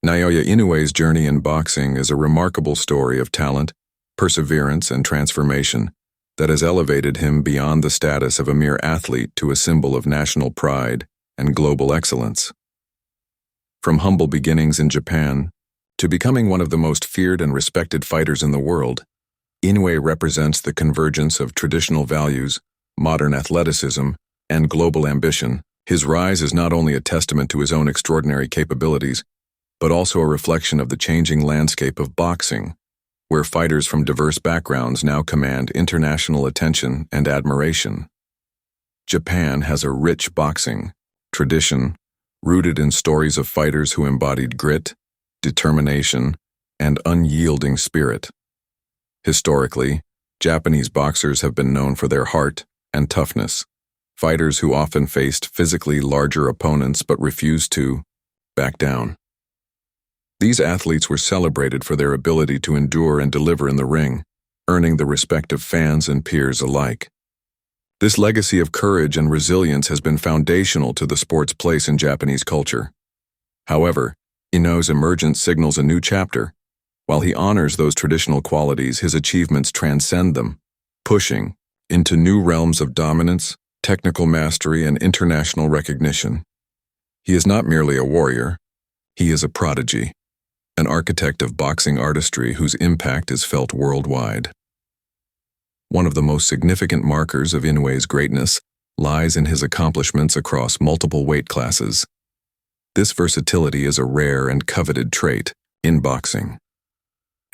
Naoya Inoue's journey in boxing is a remarkable story of talent, perseverance, and transformation that has elevated him beyond the status of a mere athlete to a symbol of national pride and global excellence. From humble beginnings in Japan to becoming one of the most feared and respected fighters in the world, Inoue represents the convergence of traditional values, modern athleticism, and global ambition. His rise is not only a testament to his own extraordinary capabilities, but also a reflection of the changing landscape of boxing, where fighters from diverse backgrounds now command international attention and admiration. Japan has a rich boxing tradition rooted in stories of fighters who embodied grit, determination, and unyielding spirit. Historically, Japanese boxers have been known for their heart and toughness, fighters who often faced physically larger opponents but refused to back down. These athletes were celebrated for their ability to endure and deliver in the ring, earning the respect of fans and peers alike. This legacy of courage and resilience has been foundational to the sport's place in Japanese culture. However, Inoue's emergence signals a new chapter. While he honors those traditional qualities, his achievements transcend them, pushing into new realms of dominance, technical mastery, and international recognition. He is not merely a warrior, he is a prodigy, an architect of boxing artistry whose impact is felt worldwide. One of the most significant markers of Inoue's greatness lies in his accomplishments across multiple weight classes. This versatility is a rare and coveted trait in boxing.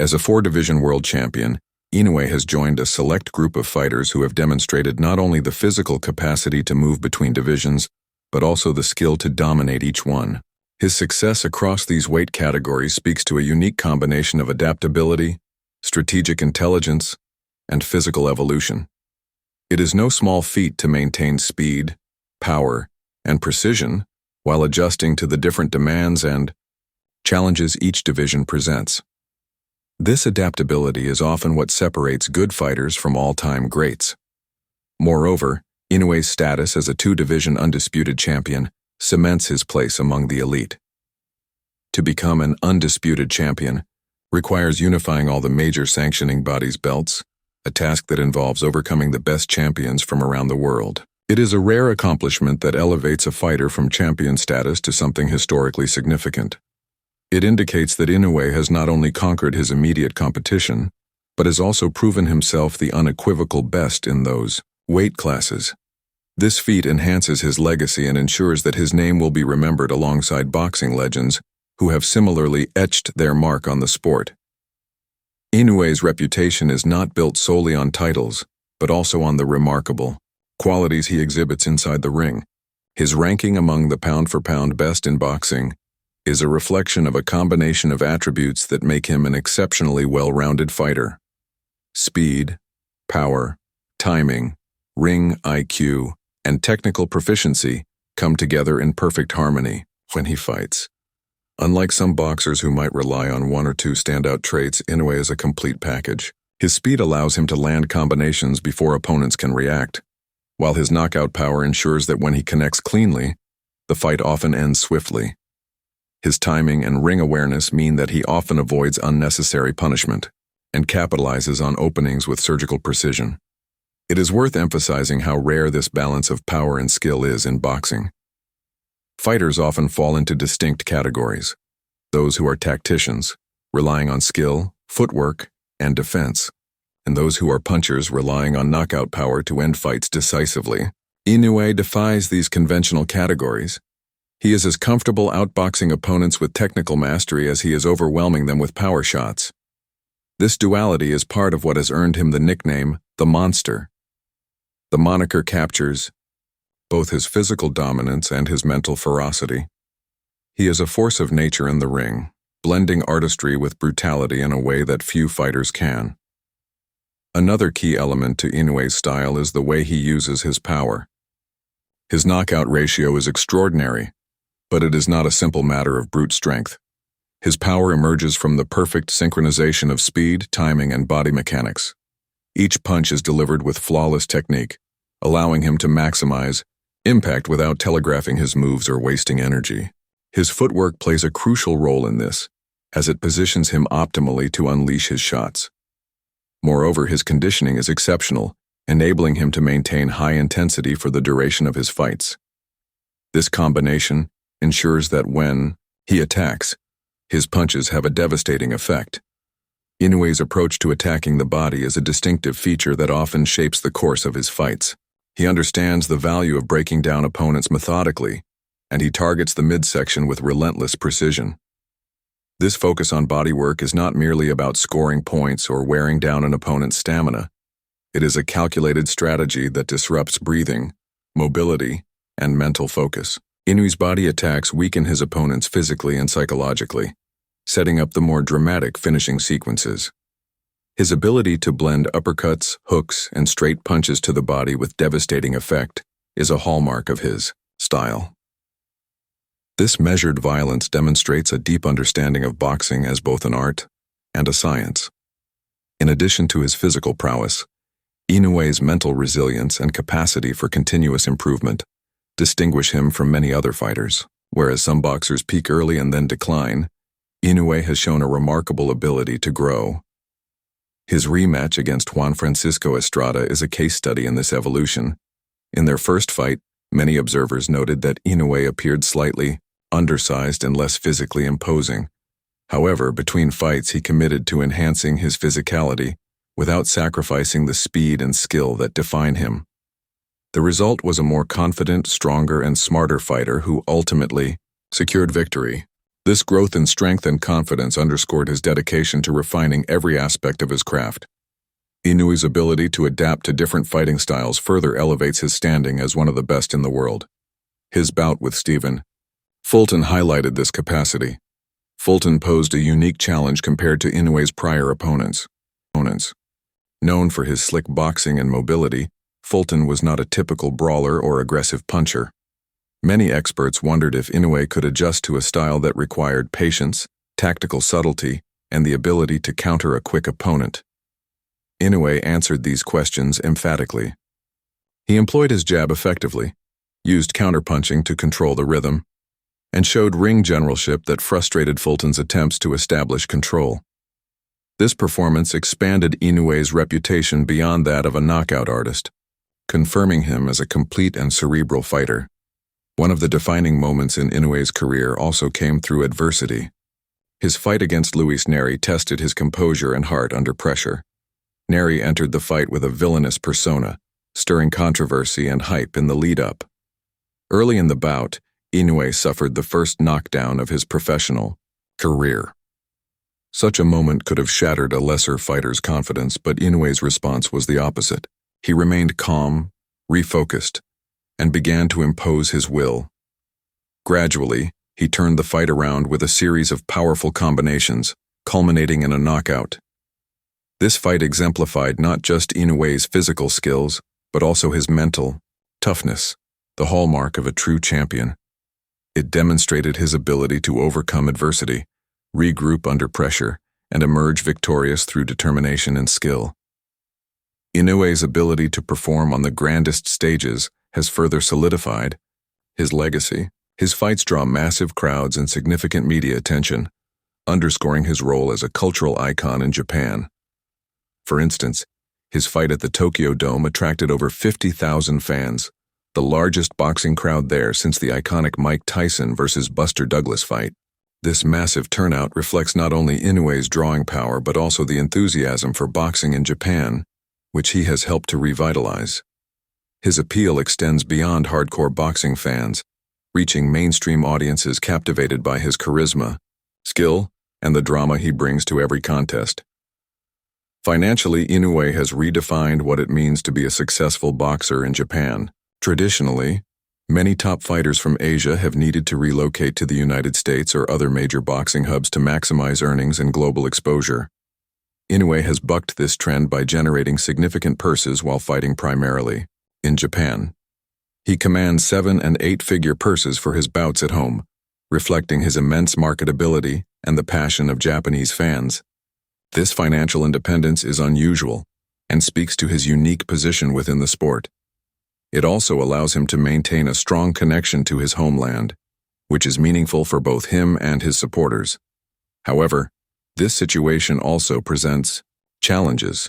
As a four-division world champion, Inoue has joined a select group of fighters who have demonstrated not only the physical capacity to move between divisions, but also the skill to dominate each one. His success across these weight categories speaks to a unique combination of adaptability, strategic intelligence, and physical evolution. It is no small feat to maintain speed, power, and precision while adjusting to the different demands and challenges each division presents. This adaptability is often what separates good fighters from all-time greats. Moreover, Inoue's status as a two-division undisputed champion cements his place among the elite. To become an undisputed champion requires unifying all the major sanctioning bodies' belts, a task that involves overcoming the best champions from around the world. It is a rare accomplishment that elevates a fighter from champion status to something historically significant. It indicates that Inoue has not only conquered his immediate competition, but has also proven himself the unequivocal best in those weight classes. This feat enhances his legacy and ensures that his name will be remembered alongside boxing legends who have similarly etched their mark on the sport. Inoue's reputation is not built solely on titles, but also on the remarkable qualities he exhibits inside the ring. His ranking among the pound-for-pound best in boxing is a reflection of a combination of attributes that make him an exceptionally well-rounded fighter. Speed, power, timing, ring IQ, and technical proficiency come together in perfect harmony when he fights. Unlike some boxers who might rely on one or two standout traits, Inoue is a complete package. His speed allows him to land combinations before opponents can react, while his knockout power ensures that when he connects cleanly, the fight often ends swiftly. His timing and ring awareness mean that he often avoids unnecessary punishment and capitalizes on openings with surgical precision. It is worth emphasizing how rare this balance of power and skill is in boxing. Fighters often fall into distinct categories: those who are tacticians, relying on skill, footwork, and defense, and those who are punchers relying on knockout power to end fights decisively. Inoue defies these conventional categories. He is as comfortable outboxing opponents with technical mastery as he is overwhelming them with power shots. This duality is part of what has earned him the nickname, the Monster. The moniker captures both his physical dominance and his mental ferocity. He is a force of nature in the ring, blending artistry with brutality in a way that few fighters can. Another key element to Inoue's style is the way he uses his power. His knockout ratio is extraordinary, but it is not a simple matter of brute strength. His power emerges from the perfect synchronization of speed, timing, and body mechanics. Each punch is delivered with flawless technique, allowing him to maximize impact without telegraphing his moves or wasting energy. His footwork plays a crucial role in this, as it positions him optimally to unleash his shots. Moreover, his conditioning is exceptional, enabling him to maintain high intensity for the duration of his fights. This combination ensures that when he attacks, his punches have a devastating effect. Inoue's approach to attacking the body is a distinctive feature that often shapes the course of his fights. He understands the value of breaking down opponents methodically, and he targets the midsection with relentless precision. This focus on body work is not merely about scoring points or wearing down an opponent's stamina. It is a calculated strategy that disrupts breathing, mobility, and mental focus. Inoue's body attacks weaken his opponents physically and psychologically, setting up the more dramatic finishing sequences. His ability to blend uppercuts, hooks, and straight punches to the body with devastating effect is a hallmark of his style. This measured violence demonstrates a deep understanding of boxing as both an art and a science. In addition to his physical prowess, Inoue's mental resilience and capacity for continuous improvement distinguish him from many other fighters. Whereas some boxers peak early and then decline, Inoue has shown a remarkable ability to grow. His rematch against Juan Francisco Estrada is a case study in this evolution. In their first fight, many observers noted that Inoue appeared slightly undersized and less physically imposing. However, between fights he committed to enhancing his physicality without sacrificing the speed and skill that define him. The result was a more confident, stronger, and smarter fighter who ultimately secured victory. This growth in strength and confidence underscored his dedication to refining every aspect of his craft. Inoue's ability to adapt to different fighting styles further elevates his standing as one of the best in the world. His bout with Stephen Fulton highlighted this capacity. Fulton posed a unique challenge compared to Inoue's prior opponents. Known for his slick boxing and mobility, Fulton was not a typical brawler or aggressive puncher. Many experts wondered if Inoue could adjust to a style that required patience, tactical subtlety, and the ability to counter a quick opponent. Inoue answered these questions emphatically. He employed his jab effectively, used counterpunching to control the rhythm, and showed ring generalship that frustrated Fulton's attempts to establish control. This performance expanded Inoue's reputation beyond that of a knockout artist, confirming him as a complete and cerebral fighter. One of the defining moments in Inoue's career also came through adversity. His fight against Luis Neri tested his composure and heart under pressure. Neri entered the fight with a villainous persona, stirring controversy and hype in the lead-up. Early in the bout, Inoue suffered the first knockdown of his professional career. Such a moment could have shattered a lesser fighter's confidence, but Inoue's response was the opposite. He remained calm, refocused, and began to impose his will. Gradually, he turned the fight around with a series of powerful combinations, culminating in a knockout. This fight exemplified not just Inoue's physical skills, but also his mental toughness, the hallmark of a true champion. It demonstrated his ability to overcome adversity, regroup under pressure, and emerge victorious through determination and skill. Inoue's ability to perform on the grandest stages has further solidified his legacy. His fights draw massive crowds and significant media attention, underscoring his role as a cultural icon in Japan. For instance, his fight at the Tokyo Dome attracted over 50,000 fans, the largest boxing crowd there since the iconic Mike Tyson versus Buster Douglas fight. This massive turnout reflects not only Inoue's drawing power but also the enthusiasm for boxing in Japan, which he has helped to revitalize. His appeal extends beyond hardcore boxing fans, reaching mainstream audiences captivated by his charisma, skill, and the drama he brings to every contest. Financially, Inoue has redefined what it means to be a successful boxer in Japan. Traditionally, many top fighters from Asia have needed to relocate to the United States or other major boxing hubs to maximize earnings and global exposure. Inoue has bucked this trend by generating significant purses while fighting primarily in Japan. He commands 7- and 8-figure purses for his bouts at home, reflecting his immense marketability and the passion of Japanese fans. This financial independence is unusual and speaks to his unique position within the sport. It also allows him to maintain a strong connection to his homeland, which is meaningful for both him and his supporters. However, this situation also presents challenges,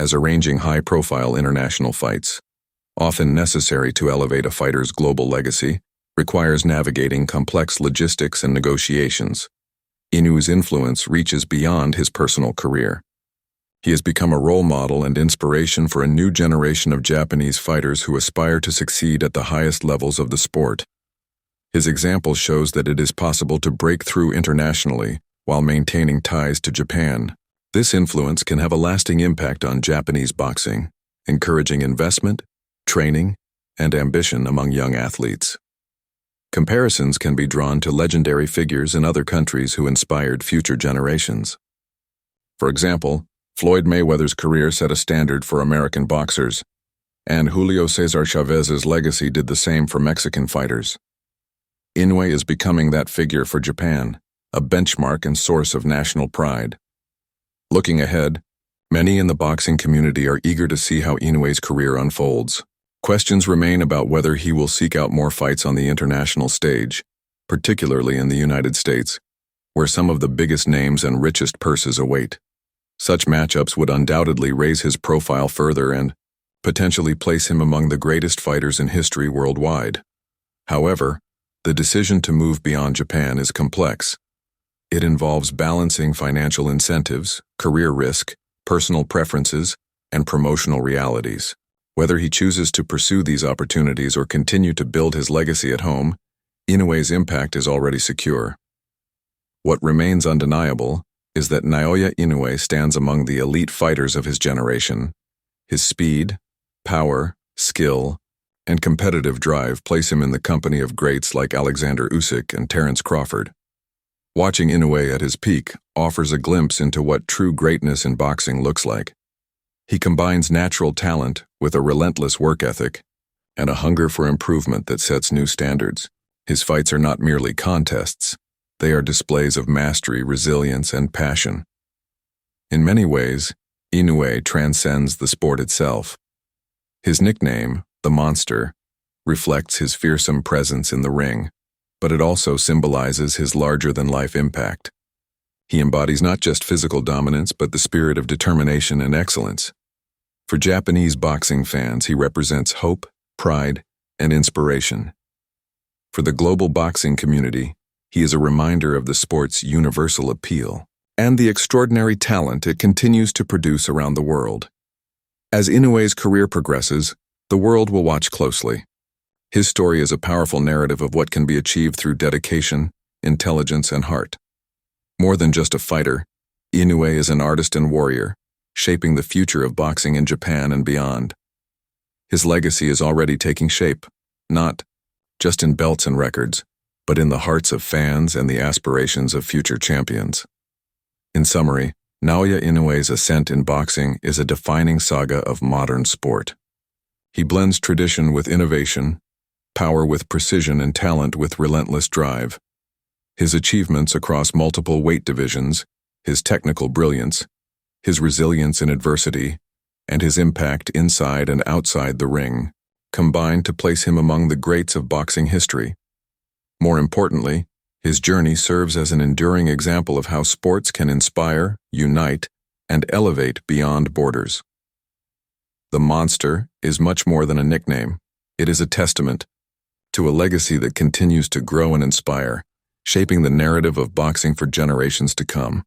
as arranging high-profile international fights, often necessary to elevate a fighter's global legacy, requires navigating complex logistics and negotiations. Inoue's influence reaches beyond his personal career. He has become a role model and inspiration for a new generation of Japanese fighters who aspire to succeed at the highest levels of the sport. His example shows that it is possible to break through internationally while maintaining ties to Japan. This influence can have a lasting impact on Japanese boxing, encouraging investment, training, and ambition among young athletes. Comparisons can be drawn to legendary figures in other countries who inspired future generations. For example, Floyd Mayweather's career set a standard for American boxers, and Julio Cesar Chavez's legacy did the same for Mexican fighters. Inoue is becoming that figure for Japan, a benchmark and source of national pride. Looking ahead, many in the boxing community are eager to see how Inoue's career unfolds. Questions remain about whether he will seek out more fights on the international stage, particularly in the United States, where some of the biggest names and richest purses await. Such matchups would undoubtedly raise his profile further and potentially place him among the greatest fighters in history worldwide. However, the decision to move beyond Japan is complex. It involves balancing financial incentives, career risk, personal preferences, and promotional realities. Whether he chooses to pursue these opportunities or continue to build his legacy at home, Inoue's impact is already secure. What remains undeniable is that Naoya Inoue stands among the elite fighters of his generation. His speed, power, skill, and competitive drive place him in the company of greats like Alexander Usyk and Terence Crawford. Watching Inoue at his peak offers a glimpse into what true greatness in boxing looks like. He combines natural talent with a relentless work ethic and a hunger for improvement that sets new standards. His fights are not merely contests. They are displays of mastery, resilience, and passion. In many ways, Inoue transcends the sport itself. His nickname, the Monster, reflects his fearsome presence in the ring, but it also symbolizes his larger-than-life impact. He embodies not just physical dominance, but the spirit of determination and excellence. For Japanese boxing fans, he represents hope, pride, and inspiration. For the global boxing community, he is a reminder of the sport's universal appeal and the extraordinary talent it continues to produce around the world. As Inoue's career progresses, the world will watch closely. His story is a powerful narrative of what can be achieved through dedication, intelligence, and heart. More than just a fighter, Inoue is an artist and warrior, shaping the future of boxing in Japan and beyond. His legacy is already taking shape, not just in belts and records, but in the hearts of fans and the aspirations of future champions. In summary, Naoya Inoue's ascent in boxing is a defining saga of modern sport. He blends tradition with innovation, power with precision, and talent with relentless drive. His achievements across multiple weight divisions, his technical brilliance, his resilience in adversity, and his impact inside and outside the ring combine to place him among the greats of boxing history. More importantly, his journey serves as an enduring example of how sports can inspire, unite, and elevate beyond borders. The Monster is much more than a nickname. It is a testament to a legacy that continues to grow and inspire, shaping the narrative of boxing for generations to come.